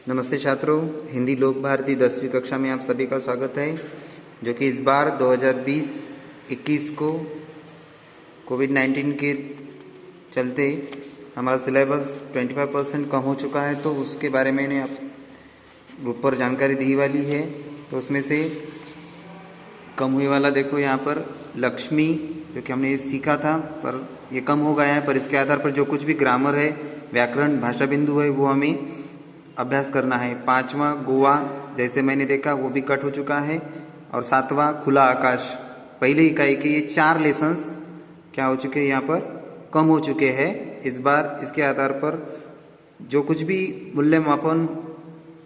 नमस्ते छात्रों, हिंदी लोक भारती 10वीं कक्षा में आप सभी का स्वागत है। जो कि इस बार 2020-21 को कोविड-19 के चलते हमारा सिलेबस 25% कम हो चुका है, तो उसके बारे में मैंने आप ग्रुप पर जानकारी दी वाली है। तो उसमें से कम हुए वाला देखो यहाँ पर लक्ष्मी, जो कि हमने ये सीखा था पर ये कम हो गया है। पर इसके आधार पर जो कुछ भी ग्रामर है, व्याकरण, भाषा बिंदु है, वो हमें अभ्यास करना है। 5वां गोवा जैसे मैंने देखा वो भी कट हो चुका है। और 7वां खुला आकाश पहले इकाई के ये 4 लेसन्स क्या हो चुके हैं, यहाँ पर कम हो चुके हैं। इस बार इसके आधार पर जो कुछ भी मूल्यमापन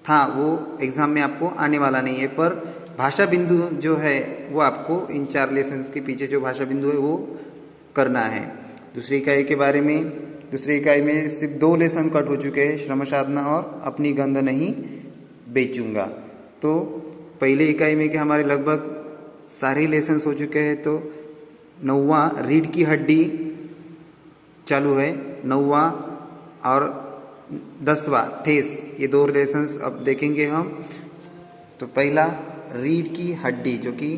था वो एग्ज़ाम में आपको आने वाला नहीं है। पर भाषा बिंदु जो है वो आपको इन 4 लेसन्स के पीछे जो भाषा बिंदु है वो करना है। दूसरी इकाई के बारे में, दूसरी इकाई में सिर्फ 2 लेसन कट हो चुके हैं, श्रम साधना और अपनी गंध नहीं बेचूंगा। तो पहले इकाई में कि हमारे लगभग सारे लेसन्स हो चुके हैं। तो 9वां रीढ़ की हड्डी चालू है, 9वां और 10वां ठेस, ये 2 लेसन्स अब देखेंगे हम। तो पहला रीढ़ की हड्डी, जो कि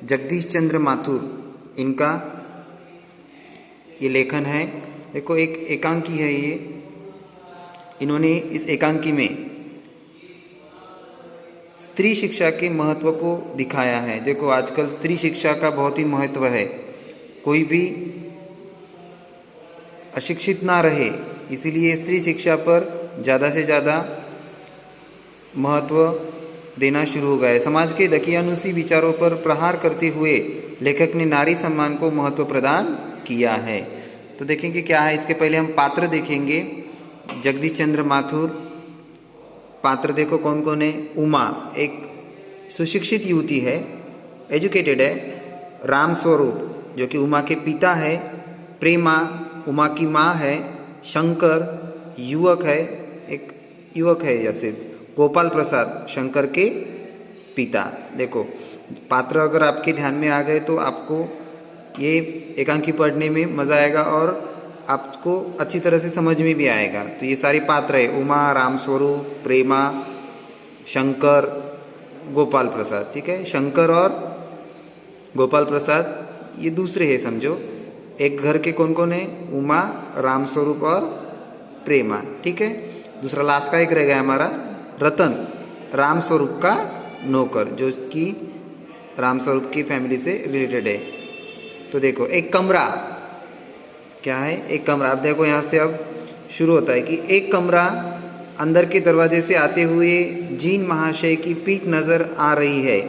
जगदीश चंद्र माथुर इनका ये लेखन है। देखो एक एकांकी है ये, इन्होंने इस एकांकी में स्त्री शिक्षा के महत्व को दिखाया है। देखो आजकल स्त्री शिक्षा का बहुत ही महत्व है, कोई भी अशिक्षित ना रहे, इसीलिए स्त्री शिक्षा पर ज़्यादा से ज़्यादा महत्व देना शुरू हो गया है। समाज के दकियानुसी विचारों पर प्रहार करते हुए लेखक ने नारी सम्मान को महत्व प्रदान किया है। तो देखेंगे क्या है। इसके पहले हम पात्र देखेंगे। जगदीश चंद्र माथुर पात्र देखो कौन कौन है। उमा एक सुशिक्षित युवती है, एजुकेटेड है। राम स्वरूप जो कि उमा के पिता है। प्रेमा उमा की माँ है। शंकर युवक है, एक युवक है जैसे। गोपाल प्रसाद शंकर के पिता। देखो पात्र अगर आपके ध्यान में आ गए तो आपको ये एकांकी पढ़ने में मज़ा आएगा और आपको अच्छी तरह से समझ में भी आएगा। तो ये सारे पात्र है, उमा, रामस्वरूप, प्रेमा, शंकर, गोपाल प्रसाद। ठीक है, शंकर और गोपाल प्रसाद ये दूसरे हैं समझो। एक घर के कौन कौन है, उमा, रामस्वरूप और प्रेमा। ठीक है, दूसरा लास्ट का एक रह गया हमारा रतन, रामस्वरूप का नौकर, जो कि रामस्वरूप की फैमिली से रिलेटेड है। तो देखो एक कमरा क्या है, एक कमरा। अब देखो यहाँ से अब शुरू होता है कि एक कमरा, अंदर के दरवाजे से आते हुए जीन महाशय की पीठ नजर आ रही है।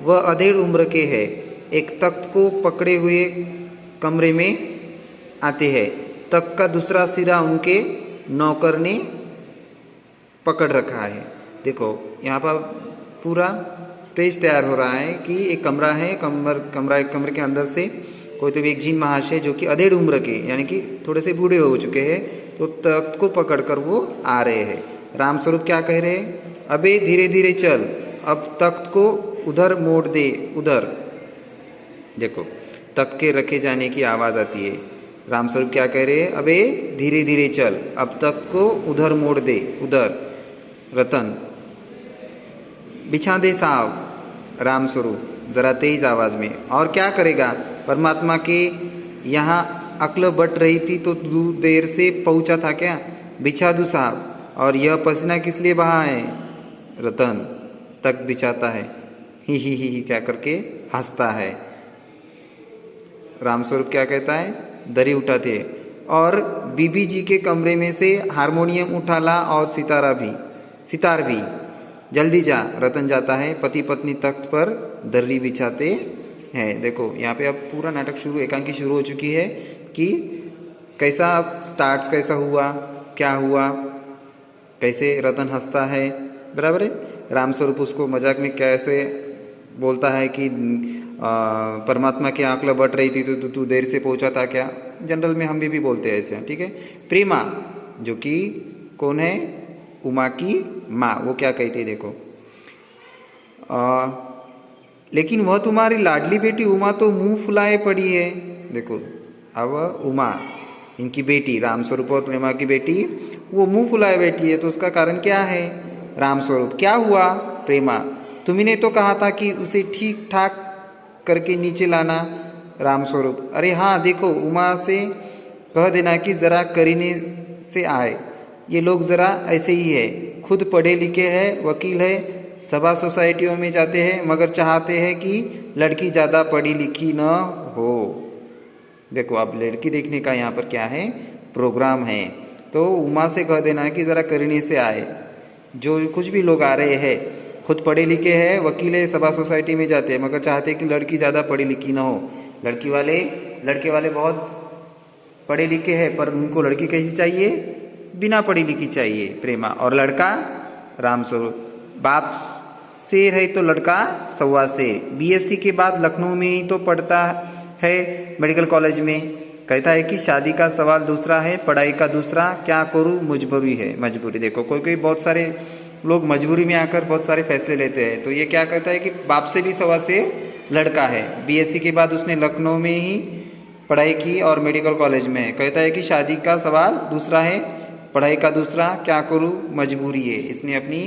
वह अधेड़ उम्र के है, एक तख्त को पकड़े हुए कमरे में आते हैं। तख्त का दूसरा सिरा उनके नौकर ने पकड़ रखा है। देखो यहाँ पर पूरा स्टेज तैयार हो रहा है कि एक कमरा है, कमरे के अंदर से कोई तो भी एक जीन महाशय जो कि अधेड़ उम्र के यानी कि थोड़े से बूढ़े हो चुके हैं, तो तख्त को पकड़कर वो आ रहे हैं। रामस्वरूप क्या कह रहे हैं, अबे धीरे धीरे चल, अब तख्त को उधर मोड़ दे, उधर। देखो तख्त के रखे जाने की आवाज़ आती है। रामस्वरूप क्या कह रहे हैं, अबे धीरे धीरे चल, अब तख्त को उधर मोड़ दे, उधर। रतन बिछा दे साहब, रामस्वरूप जरा तेज आवाज में। और क्या करेगा, परमात्मा के यहाँ अक्ल बट रही थी तो तू देर से पहुंचा था क्या, बिछा दूँ साहब। और यह पसीना किस लिए बहा है, रतन तक बिछाता है, ही क्या करके हंसता है। रामस्वरूप क्या कहता है, दरी उठाते। और बीबी जी के कमरे में से हारमोनियम उठा ला और सितार भी, जल्दी जा। रतन जाता है, पति पत्नी तख्त पर दर्री बिछाते हैं। देखो यहाँ पे अब पूरा नाटक शुरू, एकांकी शुरू हो चुकी है कि कैसा स्टार्ट्स, कैसा हुआ, क्या हुआ, कैसे रतन हंसता है, बराबर है। रामस्वरूप उसको मजाक में कैसे बोलता है कि परमात्मा की आंकला बट रही थी तो तू देर से पहुंचा था क्या। जनरल में हम भी बोलते हैं ऐसे, ठीक है। प्रेमा जो कि कौन है, उमा की माँ, वो क्या कहती है देखो, लेकिन वह तुम्हारी लाडली बेटी उमा तो मुंह फुलाए पड़ी है। देखो अब उमा इनकी बेटी रामस्वरूप और प्रेमा की बेटी वो मुंह फुलाए बैठी है, तो उसका कारण क्या है? रामस्वरूप, क्या हुआ? प्रेमा, तुमने तो कहा था कि उसे ठीक ठाक करके नीचे लाना। रामस्वरूप, अरे हाँ देखो, उमा से कह देना कि ज़रा करीने से आए। ये लोग ज़रा ऐसे ही है, खुद पढ़े लिखे हैं, वकील है, सभा सोसाइटियों में जाते हैं, मगर चाहते हैं कि लड़की ज़्यादा पढ़ी लिखी न हो। देखो अब लड़की देखने का यहाँ पर क्या है, प्रोग्राम है। तो उमा से कह देना कि ज़रा करने से आए। जो कुछ भी लोग आ रहे हैं, खुद पढ़े लिखे हैं, वकील है, सभा सोसाइटी में जाते हैं, मगर चाहते हैं कि लड़की ज़्यादा पढ़ी लिखी ना हो। लड़के वाले बहुत पढ़े लिखे हैं, पर उनको लड़की कैसी चाहिए? बिना पढ़ी लिखी चाहिए, प्रेमा। और लड़का रामस्वरूप, बाप शेर है तो लड़का सवा शेर। बीएससी के बाद लखनऊ में ही तो पढ़ता है, मेडिकल कॉलेज में। कहता है कि शादी का सवाल दूसरा है, पढ़ाई का दूसरा, क्या करूँ, मजबूरी है। मजबूरी, देखो कोई कोई बहुत सारे लोग मजबूरी में आकर बहुत सारे फैसले लेते हैं। तो ये क्या कहता है कि बाप से भी सवा शेर लड़का है। बीएससी के बाद उसने लखनऊ में ही पढ़ाई की और मेडिकल कॉलेज में। कहता है कि शादी का सवाल दूसरा है, पढ़ाई का दूसरा, क्या करूँ, मजबूरी है। इसने अपनी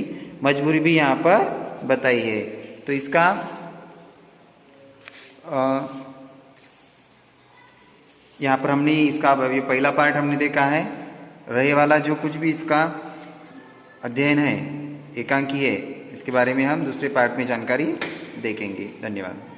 मजबूरी भी यहाँ पर बताई है। तो इसका यहाँ पर हमने इसका अभी पहला पार्ट हमने देखा है। रहे वाला जो कुछ भी इसका अध्ययन है, एकांकी है, इसके बारे में हम दूसरे पार्ट में जानकारी देखेंगे। धन्यवाद।